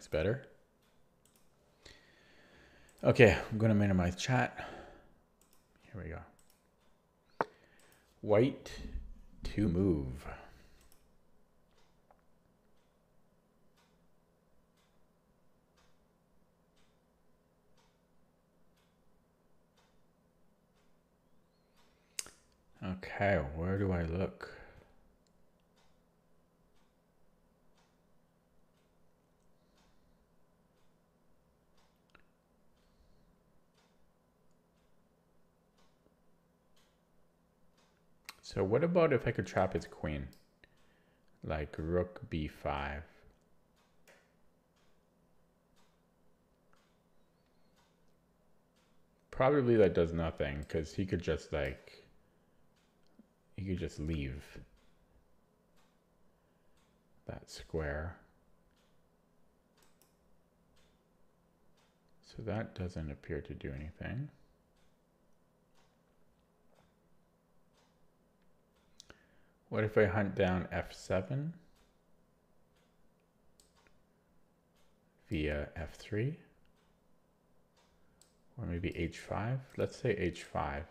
looks better. Okay, I'm going to minimize chat. Here we go. White to move. Okay, where do I look? So what about if I could trap his queen? Like rook b5. Probably that does nothing because he could just like, he could just leave that square. So that doesn't appear to do anything. What if I hunt down f7 via f3? Or maybe h5? Let's say h5.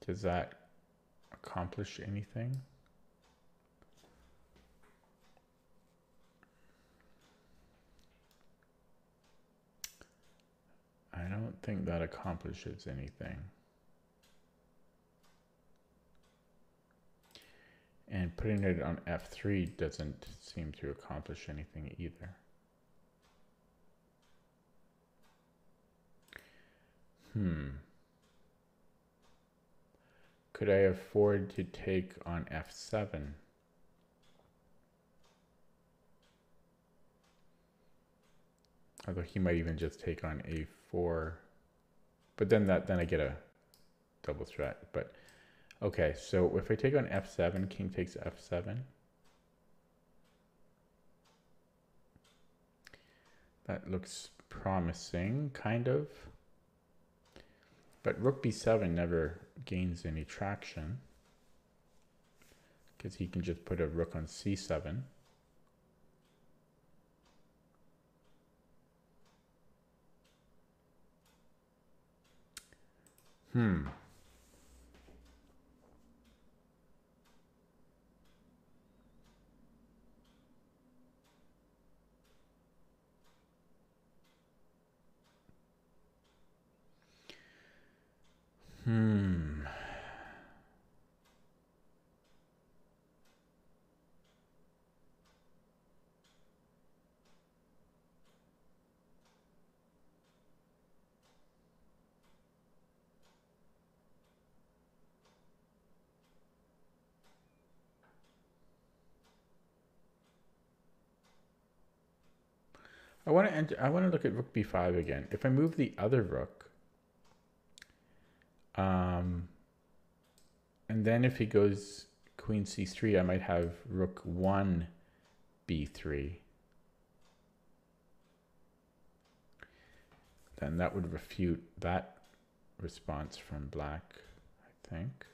Does that accomplish anything? I don't think that accomplishes anything. And putting it on f3 doesn't seem to accomplish anything either. Could I afford to take on f7? Although he might even just take on a4. But then I get a double threat. But okay, so if I take on f7, king takes f7. That looks promising, kind of. But rook b7 never gains any traction because he can just put a rook on c7. I want to look at rook b5 again. If I move the other rook, and then if he goes queen c3, I might have rook 1 b3. Then that would refute that response from black, I think.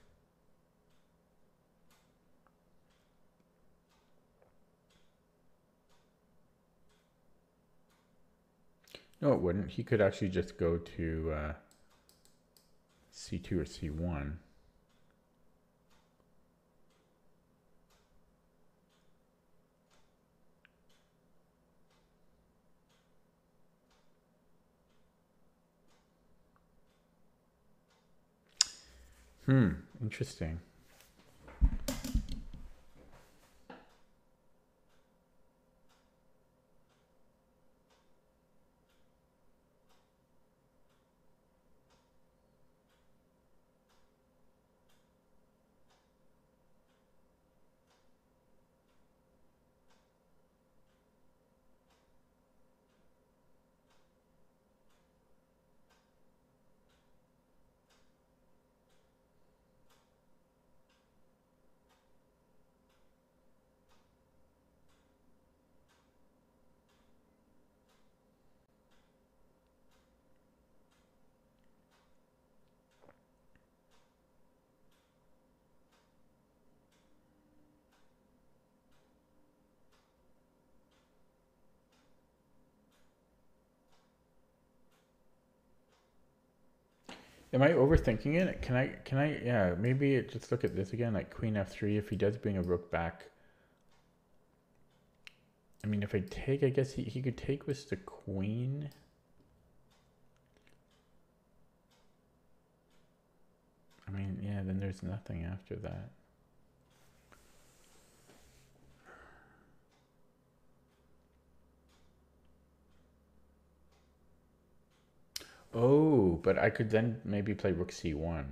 No, it wouldn't. He could actually just go to c2 or c1. Interesting. Am I overthinking it? Yeah, maybe just look at this again, like queen f3, if he does bring a rook back. I mean, if I take, I guess he could take with the queen. I mean, yeah, then there's nothing after that. Oh, but I could then maybe play rook c1.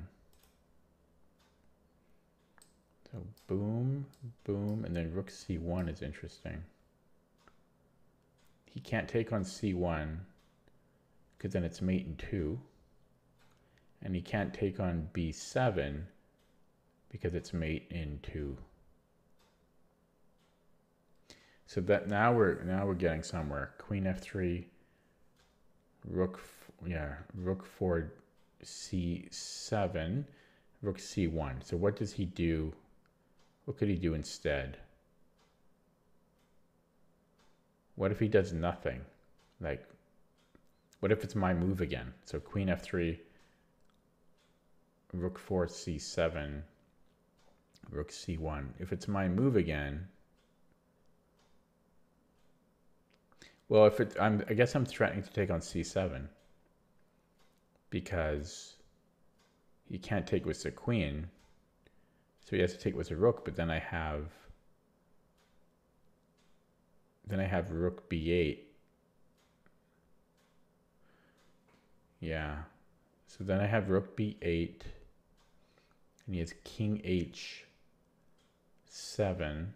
So boom, boom, and then rook c1 is interesting. He can't take on c1 because then it's mate in 2. And he can't take on b7 because it's mate in 2. So that now we're getting somewhere. Queen f3, rook rook 4 c7, rook c1. So what does he do? What could he do instead? What if he does nothing? Like, what if it's my move again? So queen f3, rook 4 c7, rook c1. If it's my move again, well, if it, I guess I'm threatening to take on c7 because he can't take with the queen, so he has to take with the rook. But then I have rook b8. Yeah, so then I have rook b8, and he has king h7.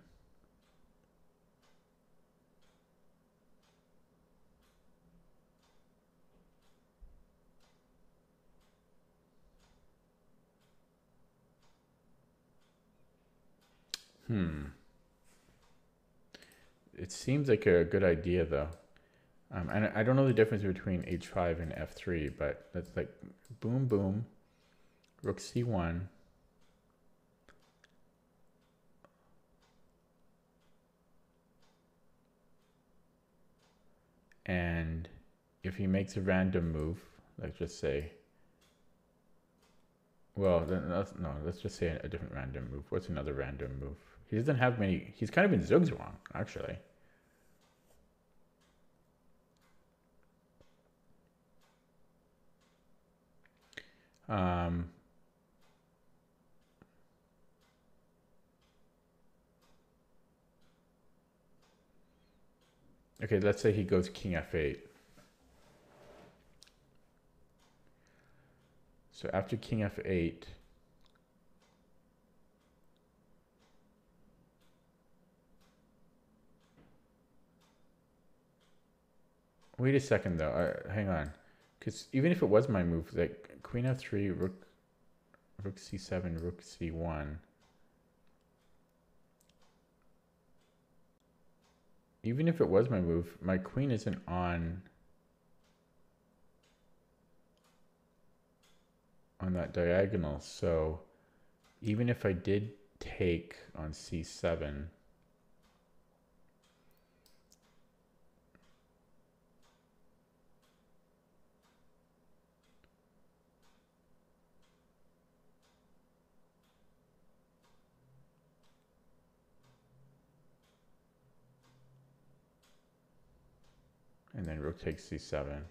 It seems like a good idea though. And I don't know the difference between h5 and f3, but that's like boom, boom, rook c1. And if he makes a random move, let's just say, well, then let's just say a different random move. What's another random move? He doesn't have many. He's kind of in zugzwang, actually. Okay, let's say he goes king f8. So after king f8, wait a second though, hang on. Because even if it was my move, like queen f3, rook c7, rook c1. Even if it was my move, my queen isn't on that diagonal. So even if I did take on c7, and then rook takes c7,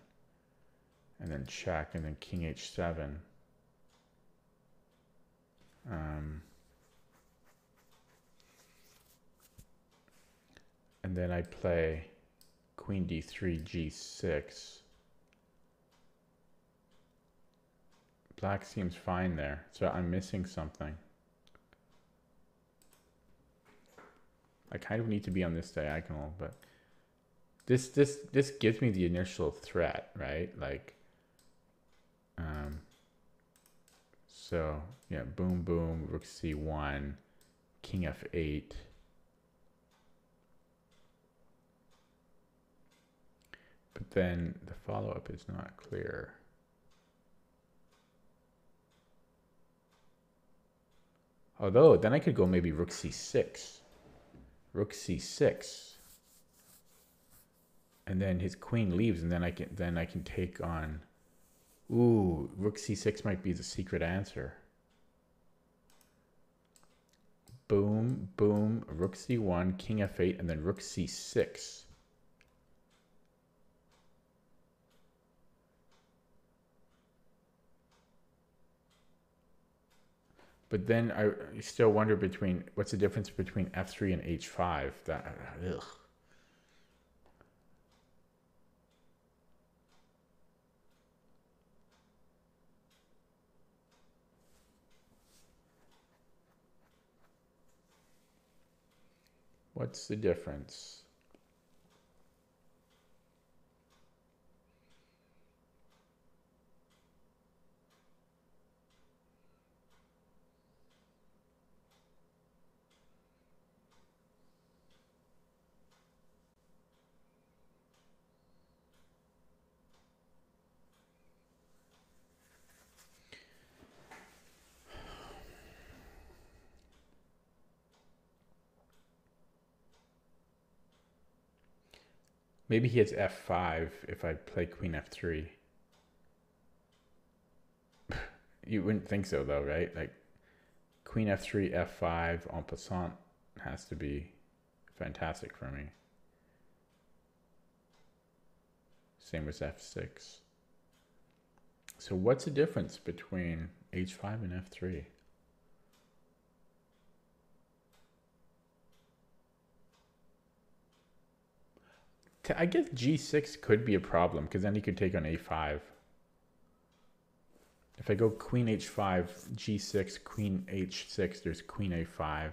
and then check, and then king h7. And then I play queen d3, g6. Black seems fine there, so I'm missing something. I kind of need to be on this diagonal, but this gives me the initial threat, right? Like, so yeah, boom, boom, rook c1, king f8. But then the follow-up is not clear. Although then I could go maybe rook c6. Rook c6. And then his queen leaves, and then I can take on Ooh, rook c6 might be the secret answer. Boom, boom, rook c1, king f8, and then rook c6. But then I still wonder between, what's the difference between f3 and h5? That, ugh. What's the difference? Maybe he has f5 if I play queen f3. You wouldn't think so though, right? Like queen f3, f5 en passant has to be fantastic for me. Same as f6. So what's the difference between h5 and f3? I guess g6 could be a problem because then he could take on a5. If I go queen h5, g6, queen h6, there's queen a5.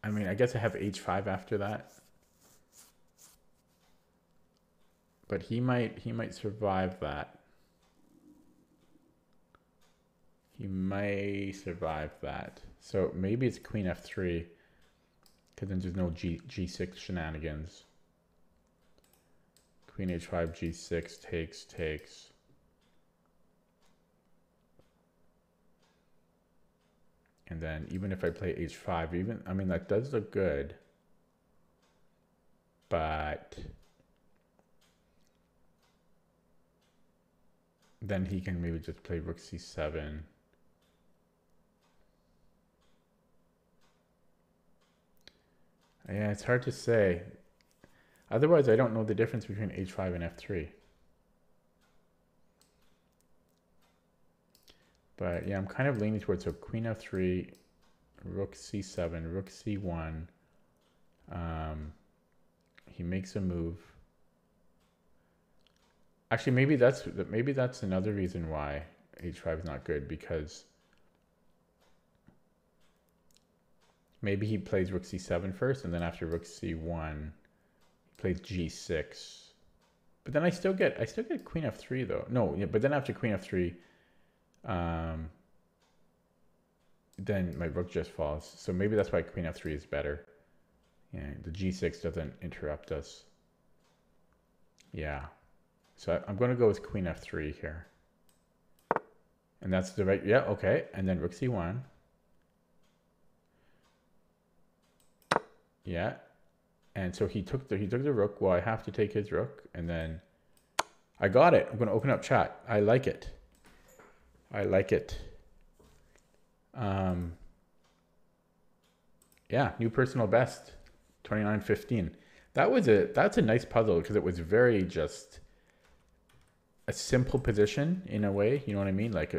I mean, I guess I have h5 after that. But he might survive that. He may survive that. So maybe it's queen f3 because then there's no g6 shenanigans. Queen h5, g6, takes. And then even if I play h5, I mean, that does look good. But then he can maybe just play rook c7. Yeah, it's hard to say. Otherwise, I don't know the difference between h5 and f3. But yeah, I'm kind of leaning towards, so queen f3, rook c7, rook c1. He makes a move. Actually, maybe that's another reason why h5 is not good, because maybe he plays rook c7 first, and then after rook c1, he plays g6. But then I still get queen f3 though. No, yeah, but then after queen f3, then my rook just falls. So maybe that's why queen f3 is better. Yeah, the g6 doesn't interrupt us. Yeah. So I'm going to go with queen f3 here. And that's the right, yeah, okay. And then rook c1. Yeah. And so he took the rook. Well, I have to take his rook, and then I got it. I'm going to open up chat. I like it. I like it. Yeah, new personal best, 29.15. That's a nice puzzle because it was very just a simple position in a way. You know what I mean? Like,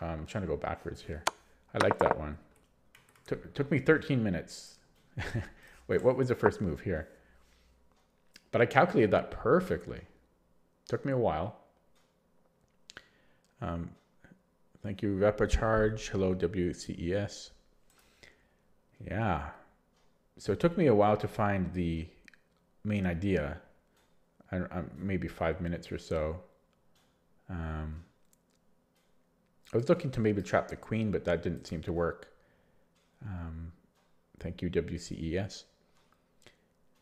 I'm trying to go backwards here. I like that one. Took me 13 minutes. Wait, what was the first move here? But I calculated that perfectly. Took me a while. Thank you, Repacharge. Hello, WCES. Yeah. So it took me a while to find the main idea. Maybe 5 minutes or so. I was looking to maybe trap the queen, but that didn't seem to work. Thank you, WCES.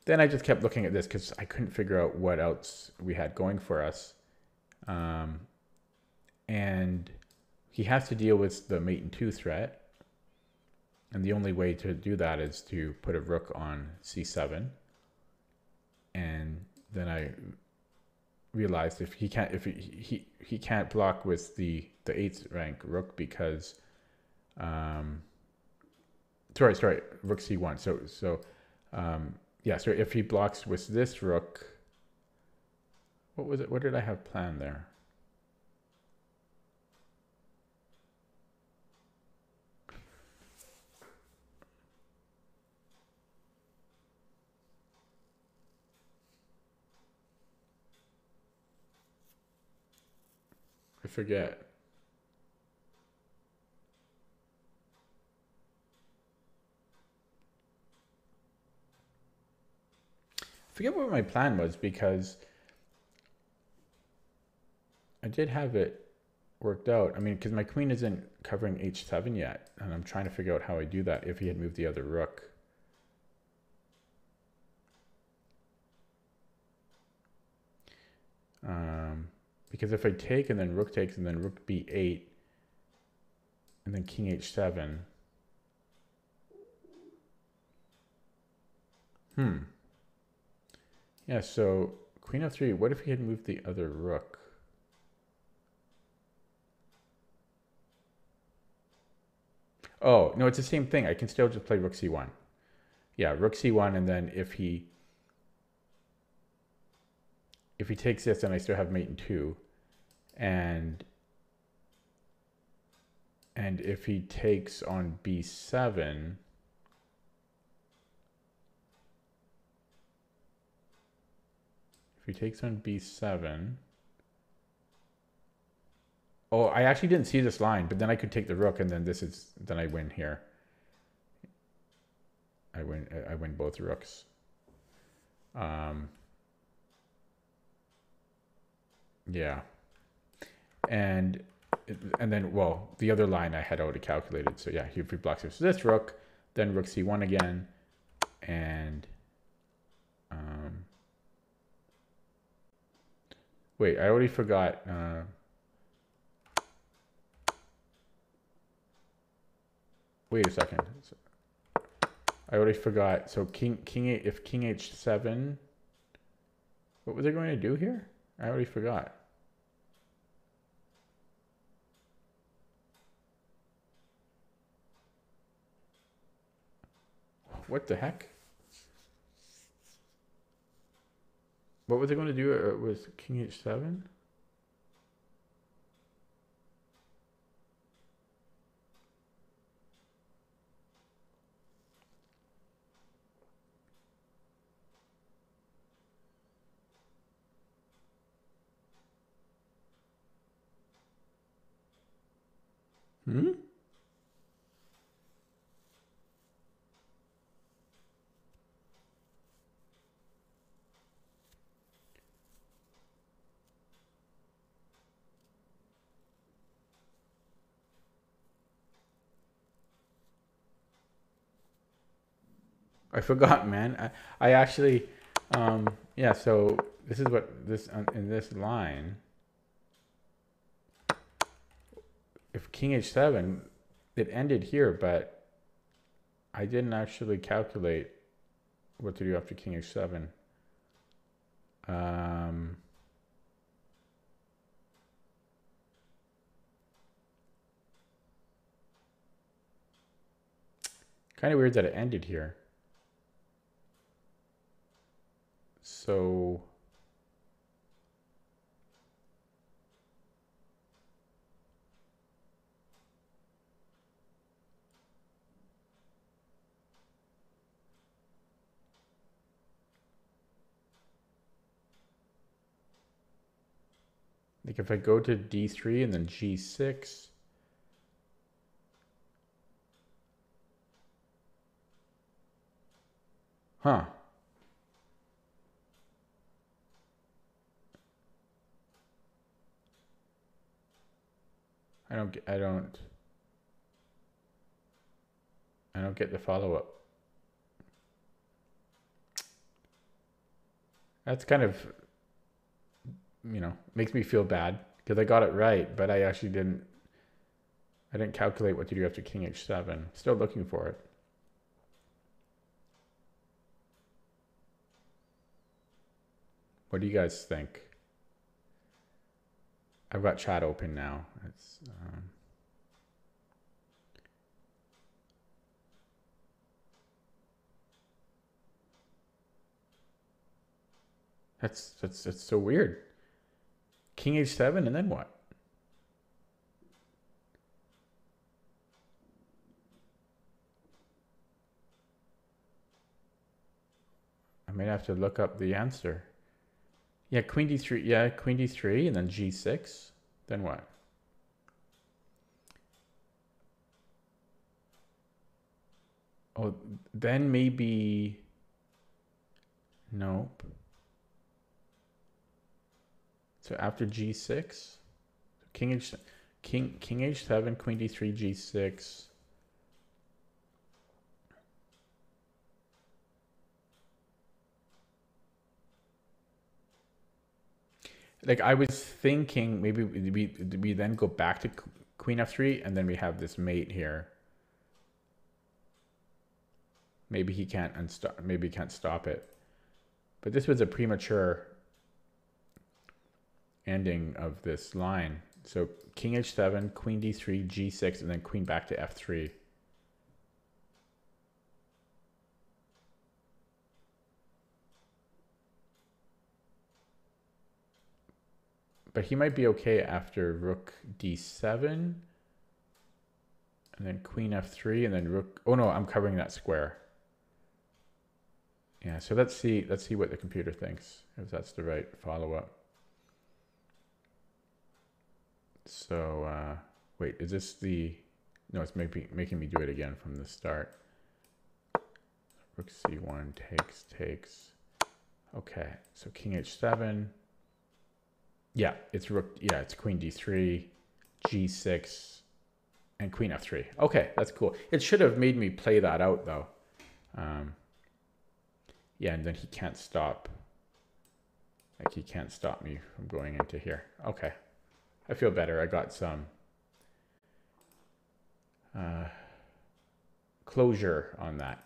Then I just kept looking at this because I couldn't figure out what else we had going for us. And he has to deal with the mate in 2 threat. And the only way to do that is to put a rook on c7. And I realized if he can't block with the 8th rank rook because sorry, rook c1. So yeah, so if he blocks with this rook, what was it? What did I have planned there? I forget. Forget what my plan was, because I did have it worked out. I mean, because my queen isn't covering h7 yet, and I'm trying to figure out how I do that if he had moved the other rook. Because if I take and then rook takes and then rook b8 and then king h7. Yeah, so queen f3, what if he had moved the other rook? Oh, no, it's the same thing. I can still just play rook c1. Yeah, rook c1, and then if he takes this, then I still have mate in 2. And if he takes on b7, if he takes on b7, oh, I actually didn't see this line, but then I could take the rook, and then then I win here. I win both rooks. Yeah. And then, well, the other line I had already calculated. So yeah, if he blocks this rook, then rook c1 again, and wait, I already forgot. Wait a second. I already forgot. So if king h7, what was I going to do here? I already forgot. What the heck? What was I going to do with king h7? I forgot, man. I actually, yeah, so this is what in this line, if king h7, it ended here, but I didn't actually calculate what to do after king h7. Kind of weird that it ended here. So like if I go to d3 and then g6, huh? I don't get the follow-up. That's kind of, makes me feel bad because I got it right, but I actually didn't calculate what to do after king h7. Still looking for it. What do you guys think? I've got chat open now. It's that's so weird. King h7 and then what? I might have to look up the answer. Yeah, queen d3. Yeah, queen d3 and then g6. Then what? Oh, then maybe. Nope. So after g6, king h7, queen d3, g6. Like I was thinking maybe we then go back to queen f3 and then we have this mate here. Maybe he can't unstop. Maybe he can't stop it. But this was a premature ending of this line. So king h7, queen d3, g6, and then queen back to f3. But he might be okay after rook d7, and then queen f3, and then rook. Oh no, I'm covering that square. Yeah, so let's see what the computer thinks, if that's the right follow-up. So wait, is this the? No, it's making me do it again from the start. Rook c1 takes. Okay, so king h7. Yeah, it's rook. Yeah, it's queen d3, g6, and queen f3. Okay, that's cool. It should have made me play that out though. Yeah, and then he can't stop. Like he can't stop me from going into here. Okay, I feel better. I got some closure on that.